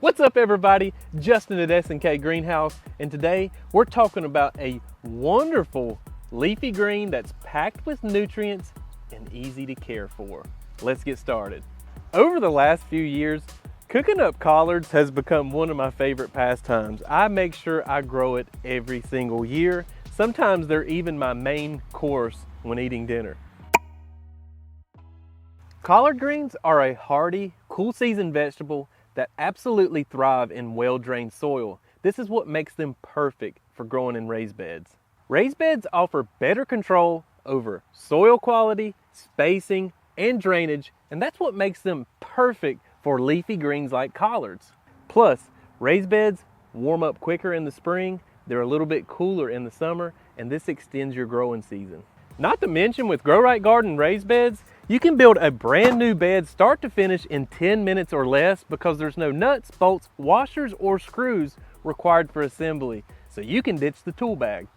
What's up everybody? Justin at S&K Greenhouse, and today we're talking about a wonderful leafy green that's packed with nutrients and easy to care for. Let's get started. Over the last few years, cooking up collards has become one of my favorite pastimes. I make sure I grow it every single year. Sometimes they're even my main course when eating dinner. Collard greens are a hardy, cool season vegetable that absolutely thrive in well-drained soil. This is what makes them perfect for growing in raised beds. Raised beds offer better control over soil quality, spacing, and drainage, and that's what makes them perfect for leafy greens like collards. Plus, raised beds warm up quicker in the spring, they're a little bit cooler in the summer, and this extends your growing season. Not to mention, with Grow Right Garden raised beds, you can build a brand new bed start to finish in 10 minutes or less because there's no nuts, bolts, washers, or screws required for assembly, so you can ditch the tool bag.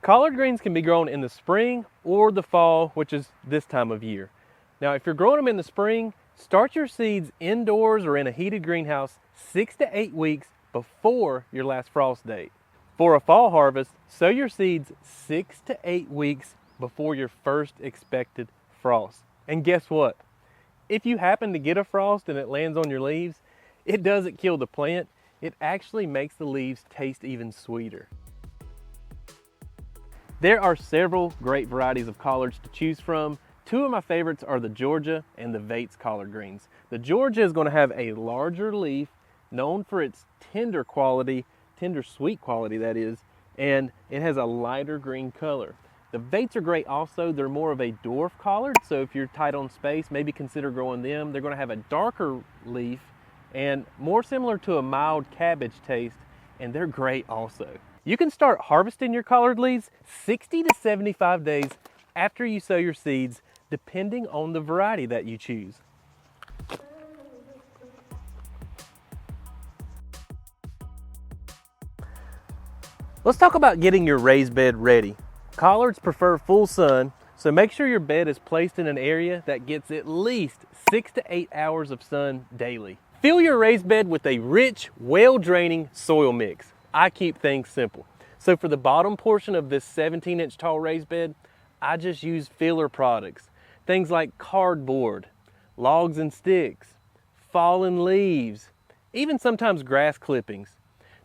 Collard greens can be grown in the spring or the fall, which is this time of year. Now, if you're growing them in the spring, start your seeds indoors or in a heated greenhouse 6 to 8 weeks before your last frost date. For a fall harvest, sow your seeds 6 to 8 weeks before your first expected frost. And guess what? If you happen to get a frost and it lands on your leaves, it doesn't kill the plant. It actually makes the leaves taste even sweeter. There are several great varieties of collards to choose from. Two of my favorites are the Georgia and the Vates collard greens. The Georgia is going to have a larger leaf, known for its tender quality, tender sweet quality that is, and it has a lighter green color. The Vates are great also. They're more of a dwarf collard, so if you're tight on space, maybe consider growing them. They're going to have a darker leaf and more similar to a mild cabbage taste, and they're great also. You can start harvesting your collard leaves 60 to 75 days after you sow your seeds, depending on the variety that you choose. Let's talk about getting your raised bed ready. Collards prefer full sun, so make sure your bed is placed in an area that gets at least 6 to 8 hours of sun daily. Fill your raised bed with a rich, well-draining soil mix. I keep things simple. So for the bottom portion of this 17-inch tall raised bed, I just use filler products. Things like cardboard, logs and sticks, fallen leaves, even sometimes grass clippings.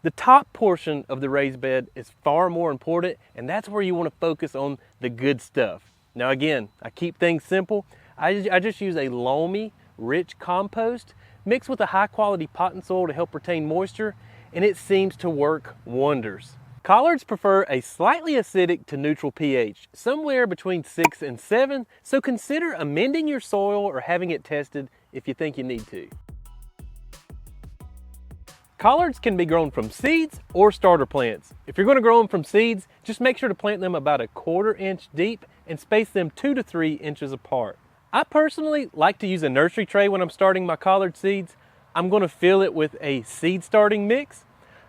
The top portion of the raised bed is far more important, and that's where you want to focus on the good stuff. Now again, I keep things simple. I just use a loamy, rich compost mixed with a high quality potting soil to help retain moisture, and it seems to work wonders. Collards prefer a slightly acidic to neutral pH, somewhere between 6 and 7, so consider amending your soil or having it tested if you think you need to. Collards can be grown from seeds or starter plants. If you're going to grow them from seeds, just make sure to plant them about 1/4 inch deep and space them 2 to 3 inches apart. I personally like to use a nursery tray when I'm starting my collard seeds. I'm going to fill it with a seed starting mix.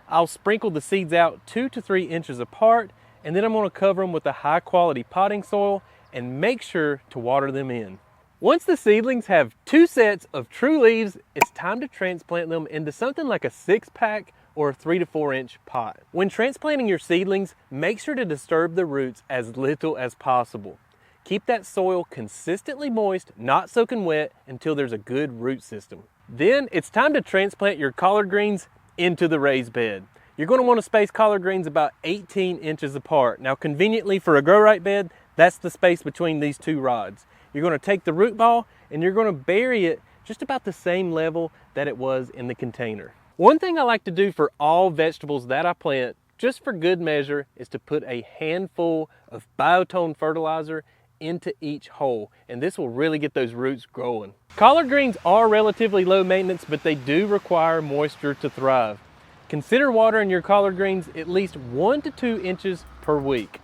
I'll sprinkle the seeds out 2 to 3 inches apart, and then I'm going to cover them with a high quality potting soil and make sure to water them in. Once the seedlings have 2 sets of true leaves, it's time to transplant them into something like a 6-pack or a 3 to 4 inch pot. When transplanting your seedlings, make sure to disturb the roots as little as possible. Keep that soil consistently moist, not soaking wet, until there's a good root system. Then it's time to transplant your collard greens into the raised bed. You're going to want to space collard greens about 18 inches apart. Now conveniently for a Grow Right bed, that's the space between these 2 rods. You're going to take the root ball and you're going to bury it just about the same level that it was in the container. One thing I like to do for all vegetables that I plant, just for good measure, is to put a handful of biotone fertilizer into each hole, and this will really get those roots growing. Collard greens are relatively low maintenance, but they do require moisture to thrive. Consider watering your collard greens at least 1 to 2 inches per week.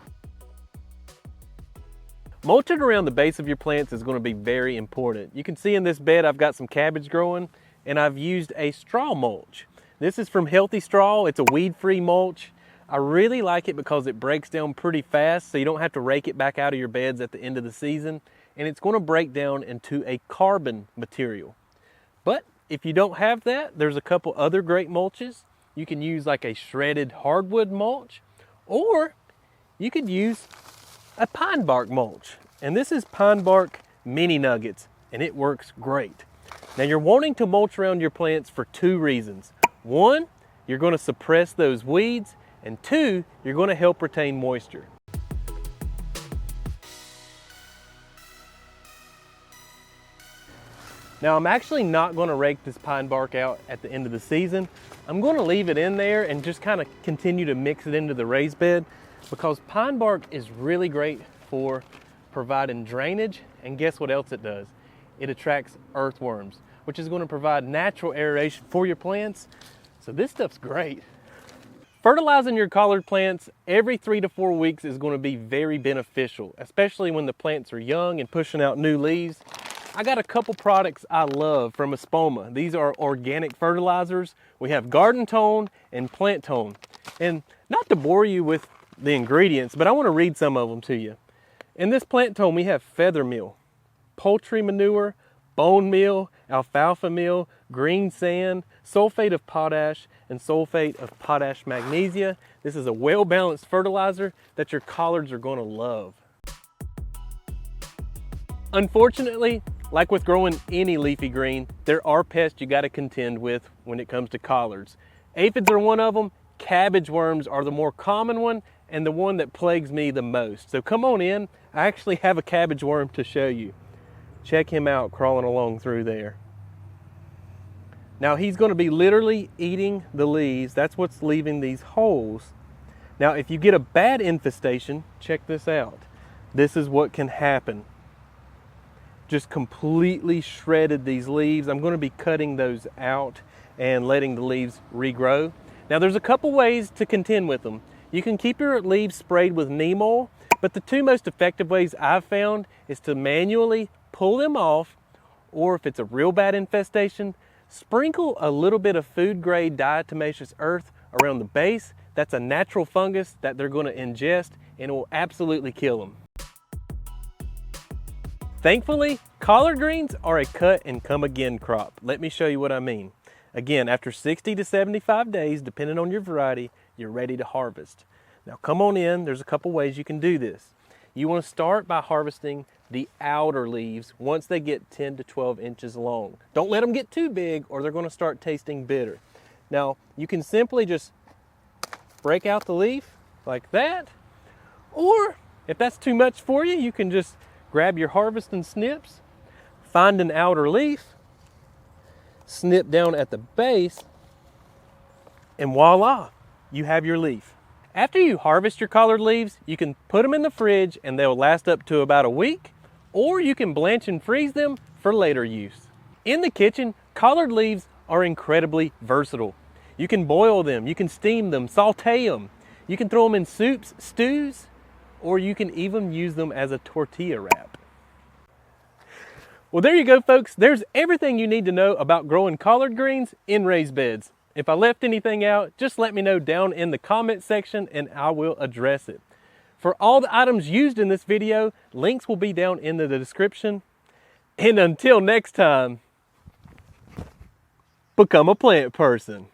Mulching around the base of your plants is going to be very important. You can see in this bed I've got some cabbage growing, and I've used a straw mulch. This is from Healthy Straw. It's a weed-free mulch. I really like it because it breaks down pretty fast, so you don't have to rake it back out of your beds at the end of the season, and it's going to break down into a carbon material. But if you don't have that, there's a couple other great mulches. You can use like a shredded hardwood mulch, or you could use a pine bark mulch. And this is pine bark mini nuggets, and it works great. Now you're wanting to mulch around your plants for two reasons. One, you're going to suppress those weeds, and two, you're going to help retain moisture. Now I'm actually not going to rake this pine bark out at the end of the season. I'm going to leave it in there and just kind of continue to mix it into the raised bed, because pine bark is really great for providing drainage, and guess what else it does? It attracts earthworms, which is going to provide natural aeration for your plants. So this stuff's great. Fertilizing your collard plants every 3 to 4 weeks is going to be very beneficial, especially when the plants are young and pushing out new leaves. I got a couple products I love from Espoma. These are organic fertilizers. We have Garden Tone and Plant Tone. And not to bore you with the ingredients, but I want to read some of them to you. In this Plant Tone, we have feather meal, poultry manure, bone meal, alfalfa meal, green sand, sulfate of potash, and sulfate of potash magnesia. This is a well-balanced fertilizer that your collards are going to love. Unfortunately, like with growing any leafy green, there are pests you got to contend with when it comes to collards. Aphids are one of them. Cabbage worms are the more common one, and the one that plagues me the most. So come on in. I actually have a cabbage worm to show you. Check him out crawling along through there. Now he's going to be literally eating the leaves. That's what's leaving these holes. Now if you get a bad infestation, check this out. This is what can happen. Just completely shredded these leaves. I'm going to be cutting those out and letting the leaves regrow. Now there's a couple ways to contend with them. You can keep your leaves sprayed with neem oil, but the two most effective ways I've found is to manually pull them off, or if it's a real bad infestation, sprinkle a little bit of food grade diatomaceous earth around the base. That's a natural fungus that they're going to ingest, and it will absolutely kill them. Thankfully, collard greens are a cut and come again crop. Let me show you what I mean. Again, after 60 to 75 days, depending on your variety, you're ready to harvest. Now come on in, there's a couple ways you can do this. You want to start by harvesting the outer leaves once they get 10 to 12 inches long. Don't let them get too big or they're going to start tasting bitter. Now you can simply just break out the leaf like that, or if that's too much for you, you can just grab your harvesting snips, find an outer leaf, snip down at the base, and voila, you have your leaf. After you harvest your collard leaves, you can put them in the fridge and they'll last up to about a week, or you can blanch and freeze them for later use. In the kitchen, collard leaves are incredibly versatile. You can boil them, you can steam them, saute them, you can throw them in soups, stews, or you can even use them as a tortilla wrap. Well, there you go, folks. There's everything you need to know about growing collard greens in raised beds. If I left anything out, just let me know down in the comment section and I will address it. For all the items used in this video, links will be down in the description. And until next time, become a plant person.